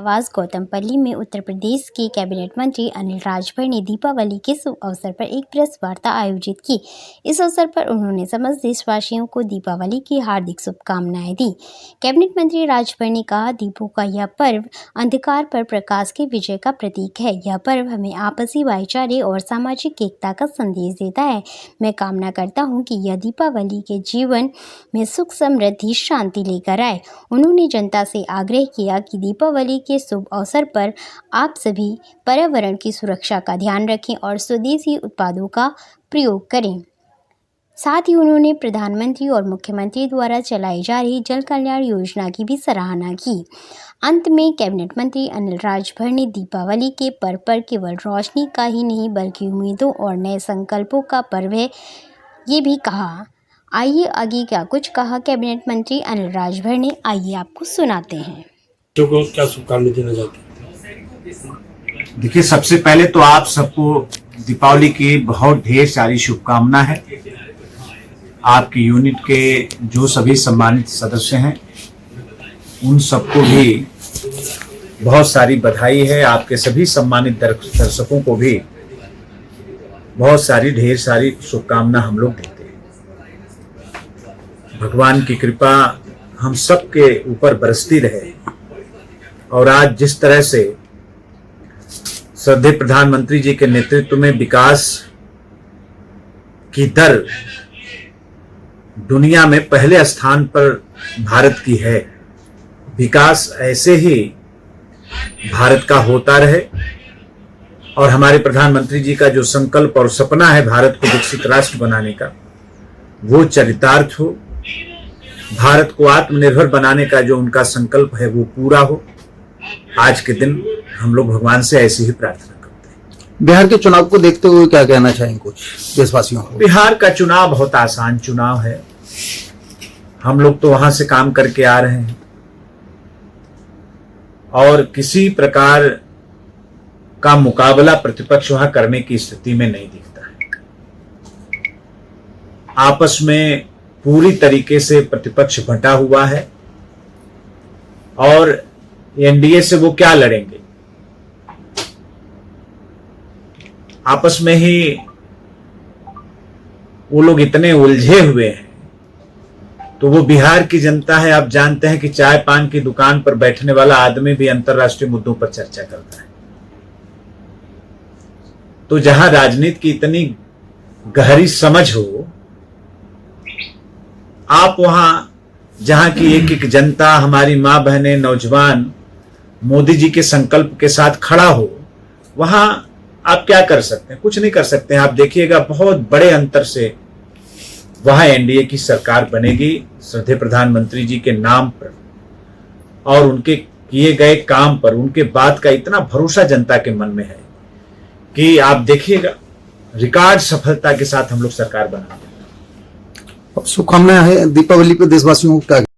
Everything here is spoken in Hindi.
आवास गौतमपल्ली में उत्तर प्रदेश के कैबिनेट मंत्री अनिल राजभर ने दीपावली के शुभ अवसर पर एक प्रेस वार्ता आयोजित की। इस अवसर पर उन्होंने समस्त देशवासियों को दीपावली की हार्दिक शुभकामनाएं दी। कैबिनेट मंत्री राजभर ने कहा, दीपों का यह पर्व अंधकार पर प्रकाश की विजय का प्रतीक है। यह पर्व हमें आपसी भाईचारे और सामाजिक एकता का संदेश देता है। मैं कामना करता हूँ कि यह दीपावली के जीवन में सुख, समृद्धि, शांति लेकर आए। उन्होंने जनता से आग्रह किया कि दीपावली के शुभ अवसर पर आप सभी पर्यावरण की सुरक्षा का ध्यान रखें और स्वदेशी उत्पादों का प्रयोग करें। साथ ही उन्होंने प्रधानमंत्री और मुख्यमंत्री द्वारा चलाई जा रही जल कल्याण योजना की भी सराहना की। अंत में कैबिनेट मंत्री अनिल राजभर ने दीपावली के पर्व पर केवल रोशनी का ही नहीं बल्कि उम्मीदों और नए संकल्पों का पर्व है, ये भी कहा। आइए आगे क्या कुछ कहा कैबिनेट मंत्री अनिल राजभर ने, आइए आपको सुनाते हैं। तो को क्या शुभकामनाएं देना चाहते हैं? देखिए, सबसे पहले तो आप सबको दीपावली की बहुत ढेर सारी शुभकामना है। आपकी यूनिट के जो सभी सम्मानित सदस्य हैं उन सबको भी बहुत सारी बधाई है। आपके सभी सम्मानित दर्शकों को भी बहुत सारी ढेर सारी शुभकामना हम लोग देते हैं। भगवान की कृपा हम सबके ऊपर बरसती रहे और आज जिस तरह से श्रद्धेय प्रधानमंत्री जी के नेतृत्व में विकास की दर दुनिया में पहले स्थान पर भारत की है, विकास ऐसे ही भारत का होता रहे और हमारे प्रधानमंत्री जी का जो संकल्प और सपना है भारत को विकसित राष्ट्र बनाने का, वो चरितार्थ हो। भारत को आत्मनिर्भर बनाने का जो उनका संकल्प है वो पूरा हो। आज के दिन हम लोग भगवान से ऐसी ही प्रार्थना करते हैं। बिहार के चुनाव को देखते हुए क्या कहना चाहेंगे कुछ देशवासियों को? बिहार का चुनाव बहुत आसान चुनाव है। हम लोग तो वहां से काम करके आ रहे हैं और किसी प्रकार का मुकाबला प्रतिपक्ष वहां करने की स्थिति में नहीं दिखता है। आपस में पूरी तरीके से प्रतिपक्ष बंटा हुआ है और एनडीए से वो क्या लड़ेंगे, आपस में ही वो लोग इतने उलझे हुए हैं। तो वो बिहार की जनता है, आप जानते हैं कि चाय पान की दुकान पर बैठने वाला आदमी भी अंतर्राष्ट्रीय मुद्दों पर चर्चा करता है। तो जहां राजनीति की इतनी गहरी समझ हो, आप वहां जहां की एक एक जनता, हमारी मां बहनें, नौजवान मोदी जी के संकल्प के साथ खड़ा हो, वहां आप क्या कर सकते हैं? कुछ नहीं कर सकते हैं। आप देखिएगा बहुत बड़े अंतर से वहां एनडीए की सरकार बनेगी श्रद्धेय प्रधानमंत्री जी के नाम पर और उनके किए गए काम पर। उनके बात का इतना भरोसा जनता के मन में है कि आप देखिएगा रिकॉर्ड सफलता के साथ हम लोग सरकार बनाएंगे। शुभकामनाएं है दीपावली पे देशवासियों को क्या?